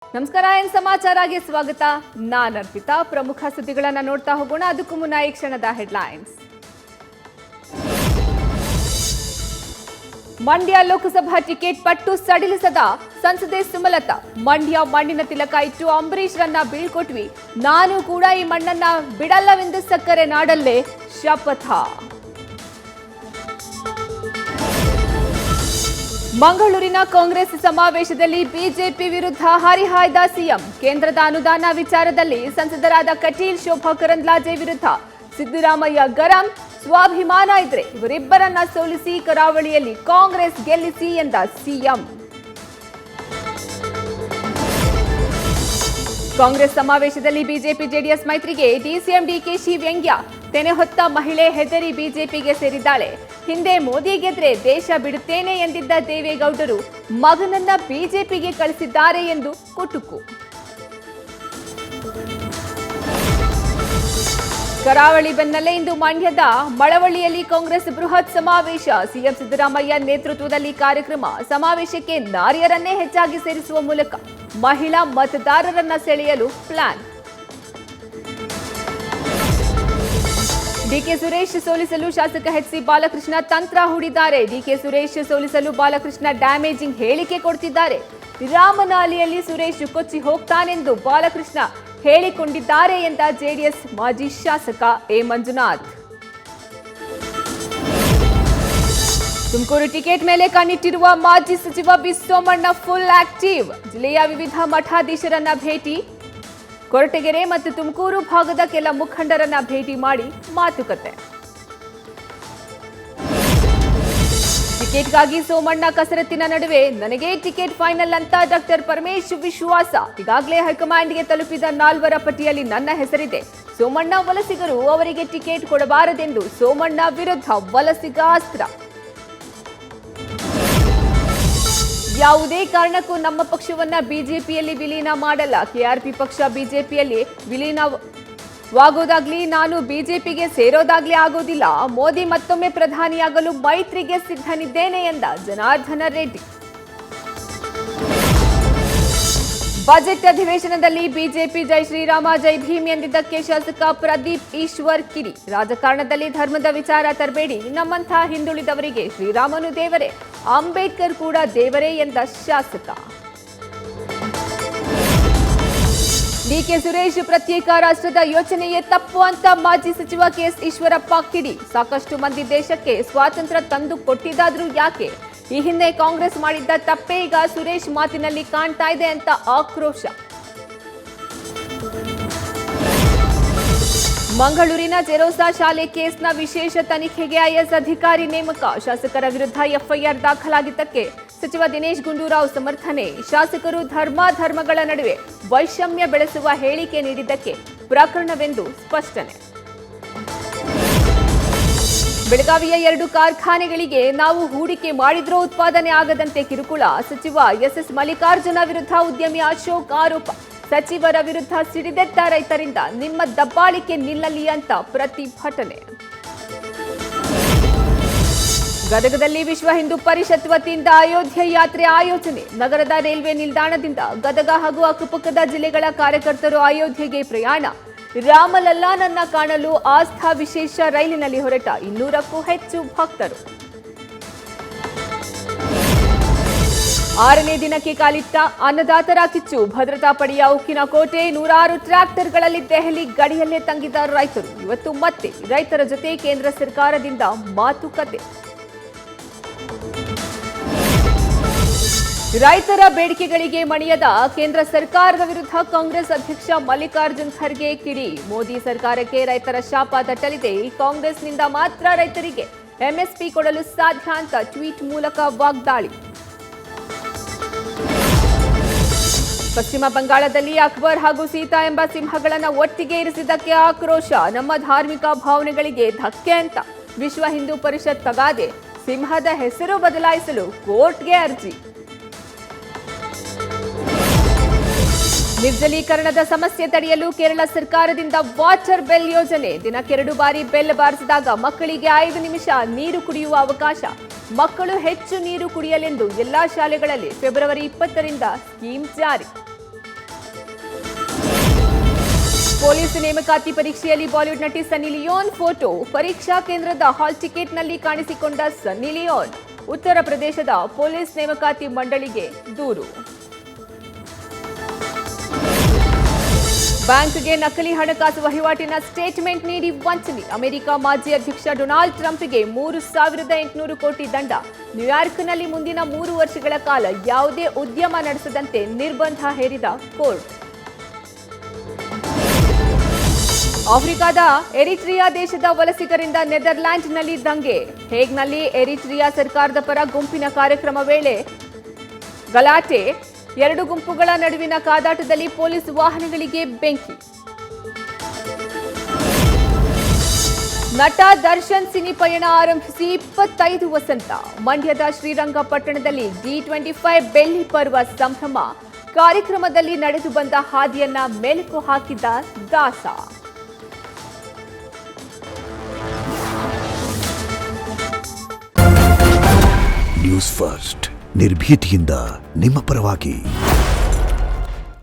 ನಮಸ್ಕಾರ, ಏನ್ ಸಮಾಚಾರಗೆ ಸ್ವಾಗತ. ನಾನು ಅರ್ಪಿತಾ. ಪ್ರಮುಖ ಸುದ್ದಿಗಳನ್ನ ನೋಡ್ತಾ ಹೋಗೋಣ. ಅದಕ್ಕೂ ಮುನ್ನ ಈ ಕ್ಷಣದ ಹೆಡ್ಲೈನ್ಸ್. ಮಂಡ್ಯ ಲೋಕಸಭಾ ಟಿಕೆಟ್ ಪಟ್ಟು ಸಡಿಲಿಸದ ಸಂಸದೆ ಸುಮಲತಾ. ಮಂಡ್ಯ ಮಣ್ಣಿನ ತಿಲಕ ಇಟ್ಟು ಅಂಬರೀಶ್ ರನ್ನ ಬೀಳ್ಕೊಟ್ವಿ, ನಾನು ಕೂಡ ಈ ಮಣ್ಣನ್ನ ಬಿಡಲ್ಲವೆಂದು ಸಕ್ಕರೆ ನಾಡಲ್ಲೇ ಶಪಥ. ಮಂಗಳೂರಿನ ಕಾಂಗ್ರೆಸ್ ಸಮಾವೇಶದಲ್ಲಿ ಬಿಜೆಪಿ ವಿರುದ್ಧ ಹರಿಹಾಯ್ದ ಸಿಎಂ. ಕೇಂದ್ರದ ಅನುದಾನ ವಿಚಾರದಲ್ಲಿ ಸಂಸದರಾದ ಕಟೀಲ್, ಶೋಭಾ ಕರಂದ್ಲಾಜೆ ವಿರುದ್ಧ ಸಿದ್ದರಾಮಯ್ಯ ಗರಂ. ಸ್ವಾಭಿಮಾನ ಇದ್ರೆ ಇವರಿಬ್ಬರನ್ನ ಸೋಲಿಸಿ ಕರಾವಳಿಯಲ್ಲಿ ಕಾಂಗ್ರೆಸ್ ಗೆಲ್ಲಿಸಿ ಎಂದ ಸಿಎಂ. ಕಾಂಗ್ರೆಸ್ ಸಮಾವೇಶದಲ್ಲಿ ಬಿಜೆಪಿ ಜೆಡಿಎಸ್ ಮೈತ್ರಿಗೆ ಡಿಸಿಎಂ ಡಿಕೆಶಿ ವ್ಯಂಗ್ಯ. ತೆನೆ ಹೊತ್ತ ಮಹಿಳೆ ಹೆದರಿ ಬಿಜೆಪಿಗೆ ಸೇರಿದ್ದಾಳೆ. ಹಿಂದೆ ಮೋದಿ ಗೆದ್ರೆ ದೇಶ ಬಿಡುತ್ತೇನೆ ಎಂದಿದ್ದ ದೇವೇಗೌಡರು ಮಗನನ್ನ ಬಿಜೆಪಿಗೆ ಕಳಿಸಿದ್ದಾರೆ ಎಂದು ಕುಟುಕು. ಕರಾವಳಿ ಬೆನ್ನಲ್ಲೇ ಇಂದು ಮಂಡ್ಯದ ಮಳವಳ್ಳಿಯಲ್ಲಿ ಕಾಂಗ್ರೆಸ್ ಬೃಹತ್ ಸಮಾವೇಶ. ಸಿಎಂ ಸಿದ್ದರಾಮಯ್ಯ ನೇತೃತ್ವದಲ್ಲಿ ಕಾರ್ಯಕ್ರಮ. ಸಮಾವೇಶಕ್ಕೆ ನಾರಿಯರನ್ನೇ ಹೆಚ್ಚಾಗಿ ಸೇರಿಸುವ ಮೂಲಕ ಮಹಿಳಾ ಮತದಾರರನ್ನ ಸೆಳೆಯಲು ಪ್ಲಾನ್. ಡಿಕೆ ಸುರೇಶ್ ಸೋಲಿಸಲು ಶಾಸಕ ಎಚ್ ಸಿ ಬಾಲಕೃಷ್ಣ ತಂತ್ರ ಹೂಡಿದ್ದಾರೆ. ಡಿಕೆ ಸುರೇಶ್ ಸೋಲಿಸಲು ಬಾಲಕೃಷ್ಣ ಡ್ಯಾಮೇಜಿಂಗ್ ಹೇಳಿಕೆ ಕೊಡ್ತಿದ್ದಾರೆ. ರಾಮನಾಲಿಯಲ್ಲಿ ಸುರೇಶ್ ಕೊಚ್ಚಿ ಹೋಗ್ತಾನೆಂದು ಬಾಲಕೃಷ್ಣ ಹೇಳಿಕೊಂಡಿದ್ದಾರೆ ಎಂದ ಜೆಡಿಎಸ್ ಮಾಜಿ ಶಾಸಕ ಎ ಮಂಜುನಾಥ್. ತುಮಕೂರು ಟಿಕೆಟ್ ಮೇಲೆ ಕಣ್ಣಿಟ್ಟಿರುವ ಮಾಜಿ ಸಚಿವ ಬಿ ಸೋಮಣ್ಣ ಫುಲ್ ಆಕ್ಟಿವ್. ಜಿಲ್ಲೆಯ ವಿವಿಧ ಮಠಾಧೀಶರನ್ನ ಭೇಟಿ. ಕೊರಟಗೆರೆ ಮತ್ತು ತುಮಕೂರು ಭಾಗದ ಕೆಲ ಮುಖಂಡರನ್ನ ಭೇಟಿ ಮಾಡಿ ಮಾತುಕತೆ. ಟಿಕೆಟ್ಗಾಗಿ ಸೋಮಣ್ಣ ಕಸರತ್ತಿನ ನಡುವೆ ನನಗೆ ಟಿಕೆಟ್ ಫೈನಲ್ ಅಂತ ಡಾಕ್ಟರ್ ಪರಮೇಶ್ ವಿಶ್ವಾಸ. ಈಗಾಗಲೇ ಹೈಕಮಾಂಡ್ಗೆ ತಲುಪಿದ 4ರ ಪಟ್ಟಿಯಲ್ಲಿ ನನ್ನ ಹೆಸರಿದೆ. ಸೋಮಣ್ಣ ವಲಸಿಗರು ಅವರಿಗೆ ಟಿಕೆಟ್ ಕೊಡಬಾರದೆಂದು ಸೋಮಣ್ಣ ವಿರುದ್ಧ ವಲಸಿಗ ಅಸ್ತ್ರ. ಯಾವುದೇ ಕಾರಣಕ್ಕೂ ನಮ್ಮ ಪಕ್ಷವನ್ನ ಬಿಜೆಪಿಯಲ್ಲಿ ವಿಲೀನ ಮಾಡಲ್ಲ. ಕೆಆರ್ಪಿ ಪಕ್ಷ ಬಿಜೆಪಿಯಲ್ಲಿ ವಿಲೀನವಾಗೋದಾಗ್ಲಿ, ನಾನು ಬಿಜೆಪಿಗೆ ಸೇರೋದಾಗ್ಲಿ ಆಗೋದಿಲ್ಲ. ಮೋದಿ ಮತ್ತೊಮ್ಮೆ ಪ್ರಧಾನಿಯಾಗಲು ಮೈತ್ರಿಗೆ ಸಿದ್ಧನಿದ್ದೇನೆ ಎಂದ ಜನಾರ್ದನ ರೆಡ್ಡಿ. ಬಜೆಟ್ ಅಧಿವೇಶನದಲ್ಲಿ ಬಿಜೆಪಿ ಜೈ ಶ್ರೀರಾಮ ಜೈ ಭೀಮ್ ಎಂದಿದ್ದಕ್ಕೆ ಶಾಸಕ ಪ್ರದೀಪ್ ಈಶ್ವರ್ ಕಿಡಿ. ರಾಜಕಾರಣದಲ್ಲಿ ಧರ್ಮದ ವಿಚಾರ ತರಬೇಡಿ. ನಮ್ಮಂಥ ಹಿಂದುಳಿದವರಿಗೆ ಶ್ರೀರಾಮನು ದೇವರೇ, ಅಂಬೇಡ್ಕರ್ ಕೂಡ ದೇವರೇ ಎಂದ ಶಾಸಕ. ಡಿಕೆ ಸುರೇಶ್ ಪ್ರತ್ಯೇಕ ರಾಷ್ಟ್ರದ ಯೋಚನೆಯೇ ತಪ್ಪು ಅಂತ ಮಾಜಿ ಸಚಿವ ಕೆಎಸ್ ಈಶ್ವರಪ್ಪ ಕಿಡಿ. ಸಾಕಷ್ಟು ಮಂದಿ ದೇಶಕ್ಕೆ ಸ್ವಾತಂತ್ರ್ಯ ತಂದು ಕೊಟ್ಟಿದ್ದಾದ್ರೂ ಯಾಕೆ? ಈ ಹಿಂದೆ ಕಾಂಗ್ರೆಸ್ ಮಾಡಿದ್ದ ತಪ್ಪೇ ಈಗ ಸುರೇಶ್ ಮಾತಿನಲ್ಲಿ ಕಾಣ್ತಾ ಇದೆ ಅಂತ ಆಕ್ರೋಶ. ಮಂಗಳೂರಿನ ಜೆರೋಸಾ ಶಾಲೆ ಕೇಸ್ನ ವಿಶೇಷ ತನಿಖೆಗೆ ಐಎಎಸ್ ಅಧಿಕಾರಿ ನೇಮಕ. ಶಾಸಕರ ವಿರುದ್ಧ ಎಫ್ಐಆರ್ ದಾಖಲಾಗಿದ್ದಕ್ಕೆ ಸಚಿವ ದಿನೇಶ್ ಗುಂಡೂರಾವ್ ಸಮರ್ಥನೆ. ಶಾಸಕರು ಧರ್ಮಗಳ ನಡುವೆ ವೈಷಮ್ಯ ಬೆಳೆಸುವ ಹೇಳಿಕೆ ನೀಡಿದ್ದಕ್ಕೆ ಪ್ರಕರಣವೆಂದು ಸ್ಪಷ್ಟನೆ. ಬೆಳಗಾವಿಯ 2 ಕಾರ್ಖಾನೆಗಳಿಗೆ ನಾವು ಹೂಡಿಕೆ ಮಾಡಿದ್ರೂ ಉತ್ಪಾದನೆ ಆಗದಂತೆ ಕಿರುಕುಳ. ಸಚಿವ ಎಸ್ಎಸ್ ಮಲ್ಲಿಕಾರ್ಜುನ ವಿರುದ್ಧ ಉದ್ಯಮಿ ಅಶೋಕ್ ಆರೋಪ. ಸಚಿವರ ವಿರುದ್ಧ ಸಿಡಿದೆದ್ದ ರೈತರಿಂದ ನಿಮ್ಮ ದಬ್ಬಾಳಿಕೆ ನಿಲ್ಲಲಿ ಅಂತ ಪ್ರತಿಭಟನೆ. ಗದಗದಲ್ಲಿ ವಿಶ್ವ ಹಿಂದೂ ಪರಿಷತ್ ವತಿಯಿಂದ ಅಯೋಧ್ಯೆ ಯಾತ್ರೆ ಆಯೋಜನೆ. ನಗರದ ರೈಲ್ವೆ ನಿಲ್ದಾಣದಿಂದ ಗದಗ ಹಾಗೂ ಅಕ್ಕಪಕ್ಕದ ಜಿಲ್ಲೆಗಳ ಕಾರ್ಯಕರ್ತರು ಅಯೋಧ್ಯೆಗೆ ಪ್ರಯಾಣ. ರಾಮಲಲ್ಲಾನನ್ನ ಕಾಣಲು ಆಸ್ಥಾ ವಿಶೇಷ ರೈಲಿನಲ್ಲಿ ಹೊರಟ 200ಕ್ಕೂ ಹೆಚ್ಚು ಭಕ್ತರು. 6ನೇ ದಿನಕ್ಕೆ ಕಾಲಿಟ್ಟ ಅನ್ನದಾತರ ಕಿಚ್ಚು. ಭದ್ರತಾ ಪಡೆಯ ಉಕ್ಕಿನ ಕೋಟೆ. 100 ಟ್ರ್ಯಾಕ್ಟರ್ಗಳಲ್ಲಿ ದೆಹಲಿ ಗಡಿಯಲ್ಲೇ ತಂಗಿದ್ದ ರೈತರು. ಇವತ್ತು ಮತ್ತೆ ರೈತರ ಜೊತೆ ಕೇಂದ್ರ ಸರ್ಕಾರದಿಂದ ಮಾತುಕತೆ. ರೈತರ ಬೇಡಿಕೆಗಳಿಗೆ ಮಣಿಯದ ಕೇಂದ್ರ ಸರ್ಕಾರದ ವಿರುದ್ಧ ಕಾಂಗ್ರೆಸ್ ಅಧ್ಯಕ್ಷ ಮಲ್ಲಿಕಾರ್ಜುನ್ ಖರ್ಗೆ ಕಿಡಿ. ಮೋದಿ ಸರ್ಕಾರಕ್ಕೆ ರೈತರ ಶಾಪ ತಟ್ಟಲಿದೆ. ಕಾಂಗ್ರೆಸ್ನಿಂದ ಮಾತ್ರ ರೈತರಿಗೆ ಎಂಎಸ್ಪಿ ಕೊಡಲು ಸಾಧ್ಯ ಅಂತ ಟ್ವೀಟ್ ಮೂಲಕ ವಾಗ್ದಾಳಿ. ಪಶ್ಚಿಮ ಬಂಗಾಳದಲ್ಲಿ ಅಕ್ಬರ್ ಹಾಗೂ ಸೀತಾ ಎಂಬ ಸಿಂಹಗಳನ್ನು ಒಟ್ಟಿಗೆ ಇರಿಸಿದ್ದಕ್ಕೆ ಆಕ್ರೋಶ. ನಮ್ಮ ಧಾರ್ಮಿಕ ಭಾವನೆಗಳಿಗೆ ಧಕ್ಕೆ ಅಂತ ವಿಶ್ವ ಹಿಂದೂ ಪರಿಷತ್ ತಗಾದೆ. ಸಿಂಹದ ಹೆಸರು ಬದಲಾಯಿಸಲು ಕೋರ್ಟ್ಗೆ ಅರ್ಜಿ. ನಿರ್ಜಲೀಕರಣದ ಸಮಸ್ಯೆ ತಡೆಯಲು ಕೇರಳ ಸರ್ಕಾರದಿಂದ ವಾಟರ್ ಬೆಲ್ ಯೋಜನೆ. ದಿನಕ್ಕೆ 2 ಬಾರಿ ಬೆಲ್ ಬಾರಿಸಿದಾಗ ಮಕ್ಕಳಿಗೆ 5 ನಿಮಿಷ ನೀರು ಕುಡಿಯುವ ಅವಕಾಶ. ಮಕ್ಕಳು ಹೆಚ್ಚು ನೀರು ಕುಡಿಯಲೆಂದು ಎಲ್ಲಾ ಶಾಲೆಗಳಲ್ಲಿ ಫೆಬ್ರವರಿ 20ರಿಂದ ಸ್ಕೀಮ್ ಜಾರಿ. ಪೊಲೀಸ್ ನೇಮಕಾತಿ ಪರೀಕ್ಷೆಯಲ್ಲಿ ಬಾಲಿವುಡ್ ನಟಿ ಸನ್ನಿ ಲಿಯೋನ್ ಫೋಟೋ. ಪರೀಕ್ಷಾ ಕೇಂದ್ರದ ಹಾಲ್ ಟಿಕೆಟ್ನಲ್ಲಿ ಕಾಣಿಸಿಕೊಂಡ ಸನ್ನಿ ಲಿಯೋನ್. ಉತ್ತರ ಪ್ರದೇಶದ ಪೊಲೀಸ್ ನೇಮಕಾತಿ ಮಂಡಳಿಗೆ ದೂರು. ಬ್ಯಾಂಕ್ಗೆ ನಕಲಿ ಹಣಕಾಸು ವಹಿವಾಟಿನ ಸ್ಟೇಟ್ಮೆಂಟ್ ನೀಡಿ ವಂಚನೆ. ಅಮೆರಿಕ ಮಾಜಿ ಅಧ್ಯಕ್ಷ ಡೊನಾಲ್ಡ್ ಟ್ರಂಪ್ಗೆ 3,800 ಕೋಟಿ ದಂಡ. ನ್ಯೂಯಾರ್ಕ್ನಲ್ಲಿ ಮುಂದಿನ 3 ವರ್ಷಗಳ ಕಾಲ ಯಾವುದೇ ಉದ್ಯಮ ನಡೆಸದಂತೆ ನಿರ್ಬಂಧ ಹೇರಿದ ಕೋರ್ಟ್. ಆಫ್ರಿಕಾದ ಎರಿಟ್ರಿಯಾ ದೇಶದ ವಲಸಿಗರಿಂದ ನೆದರ್ಲ್ಯಾಂಡ್ನಲ್ಲಿ ದಂಗೆ. ಹೇಗ್ನಲ್ಲಿ ಎರಿಟ್ರಿಯಾ ಸರ್ಕಾರದ ಪರ ಗುಂಪಿನ ಕಾರ್ಯಕ್ರಮ ವೇಳೆ ಗಲಾಟೆ. 2 ಗುಂಪುಗಳ ನಡುವಿನ ಕಾದಾಟದಲ್ಲಿ ಪೊಲೀಸ್ ವಾಹನಗಳಿಗೆ ಬೆಂಕಿ. ನಟ ದರ್ಶನ್ ಸಿನಿ ಪಯಣ ಆರಂಭಿಸಿ 25 ವಸಂತ. ಮಂಡ್ಯದ ಶ್ರೀರಂಗಪಟ್ಟಣದಲ್ಲಿ G25 ಬೆಳ್ಳಿ ಪರ್ವ ಸಂಭ್ರಮ. ಕಾರ್ಯಕ್ರಮದಲ್ಲಿ ನಡೆದು ಬಂದ ಹಾದಿಯನ್ನ ಮೆಲುಕು ಹಾಕಿದ್ದ ದಾಸ. ನ್ಯೂಸ್ ಫಸ್ಟ್ ನಿರ್ಭೀತಿಯಿಂದ ನಿಮ್ಮ ಪರವಾಗಿ.